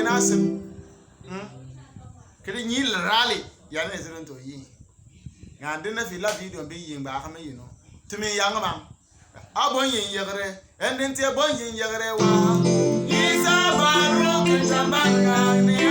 nasim. Kedi ni rally ya ne zirin to yi. Nga dina fi la video bi yin ba kama yi no. Tumi yang man. Abon yin yegre. Endin te bon yin yegre wa. Isa baro ke tambanga ne.